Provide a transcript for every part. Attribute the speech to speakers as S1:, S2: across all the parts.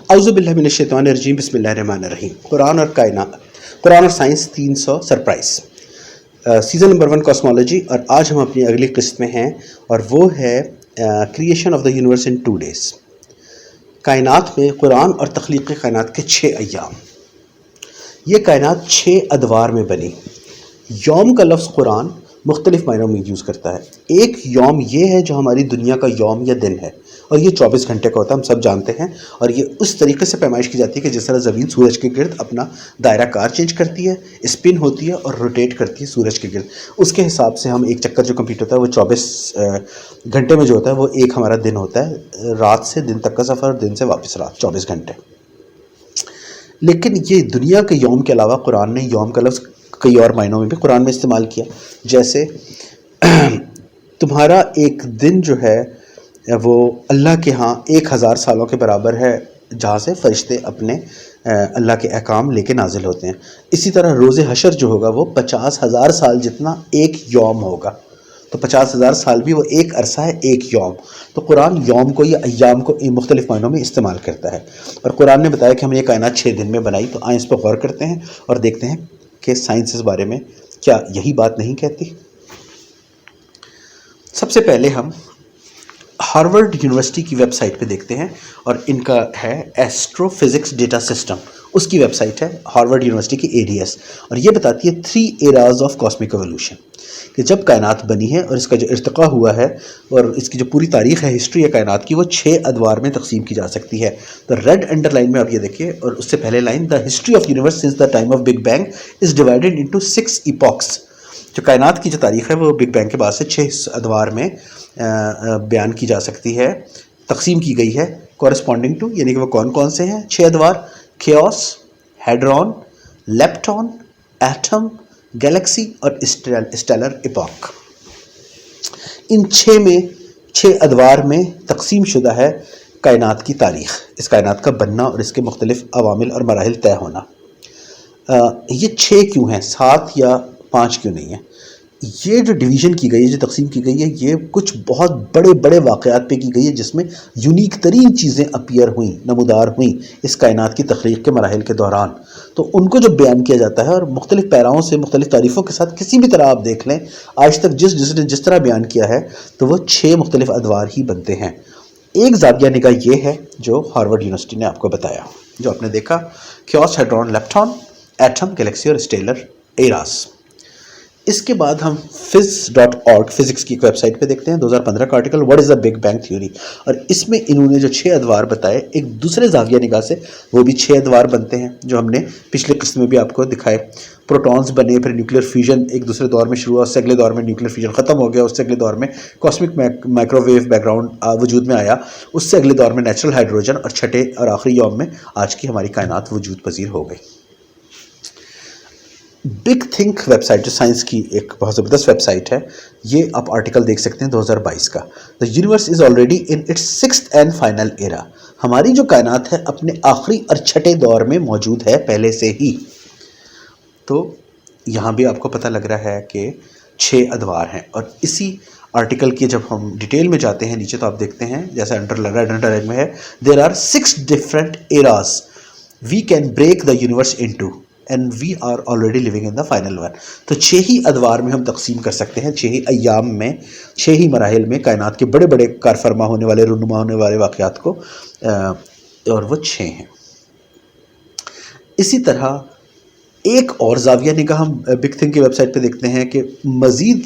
S1: اعوذ باللہ من الشیطان الرجیم، بسم اللہ الرحمن الرحیم۔ قرآن اور کائنات، قرآن اور science 300 surprise, season number 1 cosmology. اور آج ہم اپنی اگلی قسط میں ہیں اور وہ ہے creation of the universe in 2 days۔ کائنات میں قرآن اور تخلیق کائنات کے 6 ایام۔ یہ کائنات 6 ادوار میں بنی۔ یوم کا لفظ قرآن مختلف معنوں میں یوز کرتا ہے۔ ایک یوم یہ ہے جو ہماری دنیا کا یوم یا دن ہے، اور یہ 24 گھنٹے کا ہوتا ہے، ہم سب جانتے ہیں۔ اور یہ اس طریقے سے پیمائش کی جاتی ہے کہ جس طرح زمین سورج کے گرد اپنا دائرہ کار چینج کرتی ہے، اسپن ہوتی ہے اور روٹیٹ کرتی ہے سورج کے گرد، اس کے حساب سے ہم ایک چکر جو کمپلیٹ ہوتا ہے وہ 24 گھنٹے میں جو ہوتا ہے وہ ایک ہمارا دن ہوتا ہے۔ رات سے دن تک کا سفر اور دن سے واپس رات، 24 گھنٹے۔ لیکن یہ دنیا کے یوم کے علاوہ قرآن نے یوم کا لفظ کئی اور معنوں میں بھی قرآن میں استعمال کیا، جیسے تمہارا ایک دن جو ہے وہ اللہ کے ہاں 1000 سالوں کے برابر ہے، جہاں سے فرشتے اپنے اللہ کے احکام لے کے نازل ہوتے ہیں۔ اسی طرح روز حشر جو ہوگا وہ 50,000 سال جتنا ایک یوم ہوگا، تو 50,000 سال بھی وہ ایک عرصہ ہے، ایک یوم۔ تو قرآن یوم کو یا ایام کو مختلف معنوں میں استعمال کرتا ہے، اور قرآن نے بتایا کہ ہم نے یہ کائنات 6 دن میں بنائی۔ تو آئیں اس پر غور کرتے ہیں اور دیکھتے ہیں کہ سائنس اس بارے میں کیا یہی بات نہیں کہتی۔ سب سے پہلے ہم ہارورڈ یونیورسٹی کی ویب سائٹ پہ دیکھتے ہیں، اور ان کا ہے ایسٹرو فزکس ڈیٹا سسٹم، اس کی ویب سائٹ ہے ہارورڈ یونیورسٹی کی ADS، اور یہ بتاتی ہے 3 ایراز آف کاسمک ایولیوشن، کہ جب کائنات بنی ہے اور اس کا جو ارتقاء ہوا ہے اور اس کی جو پوری تاریخ ہے، ہسٹری ہے کائنات کی، وہ 6 ادوار میں تقسیم کی جا سکتی ہے۔ تو ریڈ انڈر لائن میں آپ یہ دیکھیے، اور اس سے پہلے line, the history of universe since the time of big being is divided into 6 ایپاکس۔ جو کائنات کی جو تاریخ ہے وہ بگ بینگ کے بعد سے 6 ادوار میں بیان کی جا سکتی ہے، تقسیم کی گئی ہے، کورسپونڈنگ ٹو، یعنی کہ وہ کون کون سے ہیں 6 ادوار: کیوس، ہیڈرون، لیپٹون، ایٹم، گیلیکسی اور اسٹیلر ایپاک۔ ان 6 ادوار میں تقسیم شدہ ہے کائنات کی تاریخ، اس کائنات کا بننا اور اس کے مختلف عوامل اور مراحل طے ہونا۔ یہ 6 کیوں ہیں، 7 یا 5 کیوں نہیں ہیں؟ یہ جو ڈویژن کی گئی ہے، جو تقسیم کی گئی ہے، یہ کچھ بہت بڑے بڑے واقعات پہ کی گئی ہے، جس میں یونیک ترین چیزیں اپیئر ہوئیں، نمودار ہوئیں اس کائنات کی تخلیق کے مراحل کے دوران۔ تو ان کو جو بیان کیا جاتا ہے، اور مختلف پیراؤں سے مختلف تعریفوں کے ساتھ کسی بھی طرح آپ دیکھ لیں، آج تک جس نے جس طرح بیان کیا ہے، تو وہ 6 مختلف ادوار ہی بنتے ہیں۔ ایک زاویہ نگاہ یہ ہے جو ہارورڈ یونیورسٹی نے آپ کو بتایا، جو آپ نے دیکھا، کیوس، ہیڈرون، لیپٹون، ایٹم، گیلیکسی اور اسٹیلر ایراز۔ اس کے بعد ہم phys.org فزکس کی ویب سائٹ پہ دیکھتے ہیں 2015 کا article, what is the big bang theory, اور اس میں انہوں نے جو 6 ادوار بتائے ایک دوسرے زاویہ نگاہ سے، وہ بھی 6 ادوار بنتے ہیں، جو ہم نے پچھلے قسط میں بھی آپ کو دکھائے۔ پروٹونز بنے، پھر نیوکلیر فیوژن ایک دوسرے دور میں شروع ہوا، اس سے اگلے دور میں نیوکلیر فیوژن ختم ہو گیا، اس سے اگلے دور میں cosmic microwave background وجود میں آیا، اس سے اگلے دور میں نیچرل ہائیڈروجن، اور چھٹے اور آخری یوم میں آج کی ہماری کائنات وجود پذیر ہو گئی۔ بگ تھنک ویب سائٹ جو سائنس کی ایک بہت زبردست ویب سائٹ ہے، یہ آپ آرٹیکل دیکھ سکتے ہیں 2022 کا، the universe is already in its 6th and final era, ہماری جو کائنات ہے اپنے آخری اور چھٹے دور میں موجود ہے پہلے سے ہی۔ تو یہاں بھی آپ کو پتہ لگ رہا ہے کہ 6 ادوار ہیں، اور اسی آرٹیکل کی جب ہم ڈیٹیل میں جاتے ہیں نیچے، تو آپ دیکھتے ہیں جیسے ریڈ انڈر لائن میں ہے، there are 6 different eras we can break the universe into and we are already living in the final one. تو 6 ہی ادوار میں ہم تقسیم کر سکتے ہیں، 6 ہی ایام میں، 6 ہی مراحل میں کائنات کے بڑے بڑے کار فرما ہونے والے، رونما ہونے والے واقعات کو، اور وہ 6 ہیں۔ اسی طرح ایک اور زاویہ نگاہ ہم بگ تھنک کی ویب سائٹ پہ دیکھتے ہیں کہ مزید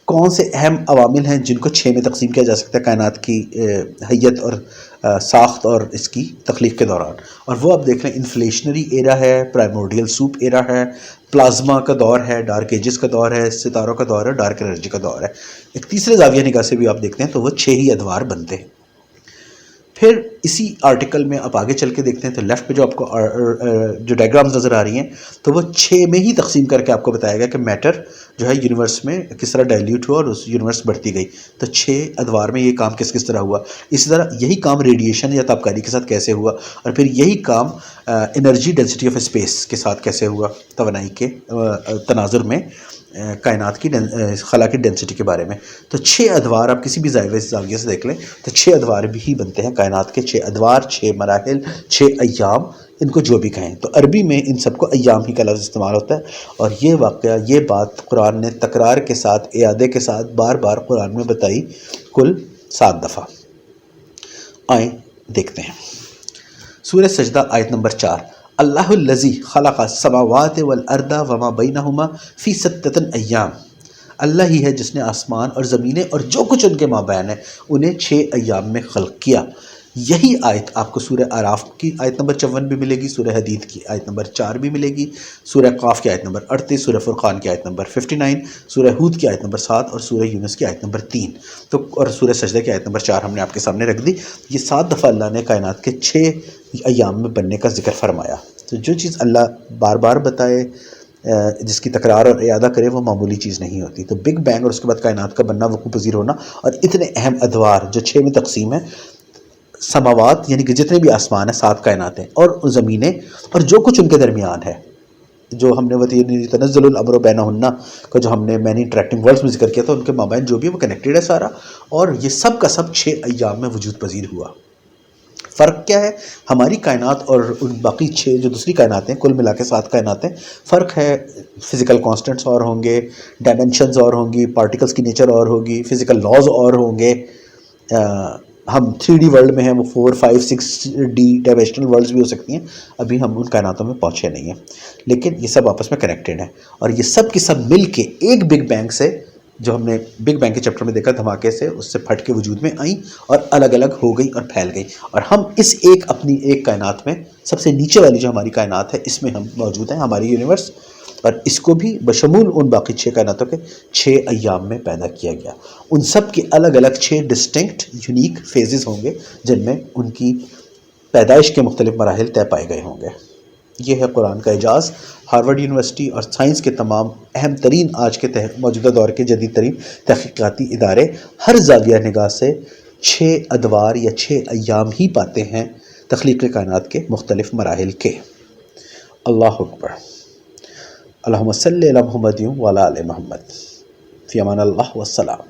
S1: کون سے اہم عوامل ہیں جن کو 6 میں تقسیم کیا جا سکتا ہے کائنات کی حیت اور ساخت اور اس کی تخلیق کے دوران، اور وہ آپ دیکھ لیں، انفلیشنری ایرا ہے، پرائمورڈیل سوپ ایرا ہے، پلازما کا دور ہے، ڈارک ایجز کا دور ہے، ستاروں کا دور ہے، ڈارک انرجی کا دور ہے۔ ایک تیسرے زاویہ نگاہ سے بھی آپ دیکھتے ہیں تو وہ 6 ہی ادوار بنتے ہیں۔ پھر اسی آرٹیکل میں آپ آگے چل کے دیکھتے ہیں تو لیفٹ پہ جو آپ کو جو ڈائیگرامز نظر آ رہی ہیں، تو وہ 6 میں ہی تقسیم کر کے آپ کو بتایا گیا کہ میٹر جو ہے یونیورس میں کس طرح ڈائلیوٹ ہوا اور اس یونیورس بڑھتی گئی۔ تو 6 ادوار میں یہ کام کس طرح ہوا، اسی طرح یہی کام ریڈیشن یا تابکاری کے ساتھ کیسے ہوا، اور پھر یہی کام انرجی ڈینسٹی آف اسپیس کے ساتھ کیسے ہوا، توانائی کے تناظر میں، کائنات کی خلا کی ڈینسٹی کے بارے میں. تو 6 ادوار آپ کسی بھی زاویے سے دیکھ لیں تو 6 ادوار بھی ہی بنتے ہیں کائنات کے. 6 ادوار، 6 مراحل، 6 ایام، ان کو جو بھی کہیں. تو عربی میں ان سب کو ایام ہی کا لفظ استعمال ہوتا ہے. اور یہ واقعہ، یہ بات قرآن نے تکرار کے ساتھ، اعادے کے ساتھ بار بار قرآن میں بتائی، کل 7 دفعہ. آئیں دیکھتے ہیں سورہ سجدہ آیت نمبر 4. اللہ الذی خلق السماوات والارض وما بینہما فی 7 ایام. اللہ ہی ہے جس نے آسمان اور زمینیں اور جو کچھ ان کے مابین ہے انہیں 6 ایام میں خلق کیا. یہی آیت آپ کو سورہ اعراف کی آیت نمبر 54 بھی ملے گی، سورہ حدید کی آیت نمبر 4 بھی ملے گی، سورہ قاف کی آیت نمبر 38، سورہ فرقان کی آیت نمبر 59، سورہ ہود کی آیت نمبر 7 اور سورہ یونس کی آیت نمبر 3. تو اور سورہ سجدہ کی آیت نمبر 4 ہم نے آپ کے سامنے رکھ دی. یہ 7 دفعہ اللہ نے کائنات کے 6 ایام میں بننے کا ذکر فرمایا. تو جو چیز اللہ بار بار بتائے، جس کی تکرار اور اعادہ کرے، وہ معمولی چیز نہیں ہوتی. تو بگ بینگ اور اس کے بعد کائنات کا بننا، وقوع پذیر ہونا، اور اتنے اہم ادوار جو 6 میں تقسیم ہے، سماوات یعنی کہ جتنے بھی آسمان ہیں، 7 کائنات ہیں، اور زمینیں اور جو کچھ ان کے درمیان ہے، جو ہم نے تنزل الامر بینہن کا جو ہم نے مینی انٹریکٹنگ ورلڈز میں ذکر کیا تھا، ان کے مابین جو بھی ہے وہ کنیکٹڈ ہے سارا. اور یہ سب کا سب 6 ایام میں وجود پذیر ہوا. فرق کیا ہے ہماری کائنات اور ان باقی 6 جو دوسری کائنات ہیں، کل ملا کے 7 کائنات ہیں؟ فرق ہے فزیکل کانسٹنٹس اور ہوں گے، ڈائمنشنز اور ہوں گی، پارٹیکلز کی نیچر اور ہوگی، فزیکل لاز اور ہوں گے. ہم 3D ورلڈ میں ہیں، وہ 4، 5، 6D ڈائمینشنل ورلڈز بھی ہو سکتی ہیں. ابھی ہم ان کائناتوں میں پہنچے نہیں ہیں، لیکن یہ سب آپس میں کنیکٹڈ ہیں. اور یہ سب کی سب مل کے ایک بگ بینگ سے، جو ہم نے بگ بینگ کے چیپٹر میں دیکھا، دھماکے سے اس سے پھٹ کے وجود میں آئیں اور الگ الگ ہو گئی اور پھیل گئی. اور ہم اس اپنی ایک کائنات میں، سب سے نیچے والی جو ہماری کائنات ہے، اس میں ہم موجود ہیں، ہماری یونیورس. اور اس کو بھی بشمول ان باقی 6 کائناتوں کے 6 ایام میں پیدا کیا گیا. ان سب کے الگ الگ 6 ڈسٹنکٹ یونیک فیزز ہوں گے، جن میں ان کی پیدائش کے مختلف مراحل طے پائے گئے ہوں گے. یہ ہے قرآن کا اعجاز. ہارورڈ یونیورسٹی اور سائنس کے تمام اہم ترین آج کے موجودہ دور کے جدید ترین تحقیقاتی ادارے ہر زاویہ نگاہ سے 6 ادوار یا 6 ایام ہی پاتے ہیں تخلیق کائنات کے مختلف مراحل کے. اللہ اکبر. اللہم صلی علی محمد و علی آل محمد. فی امان اللہ والسلام.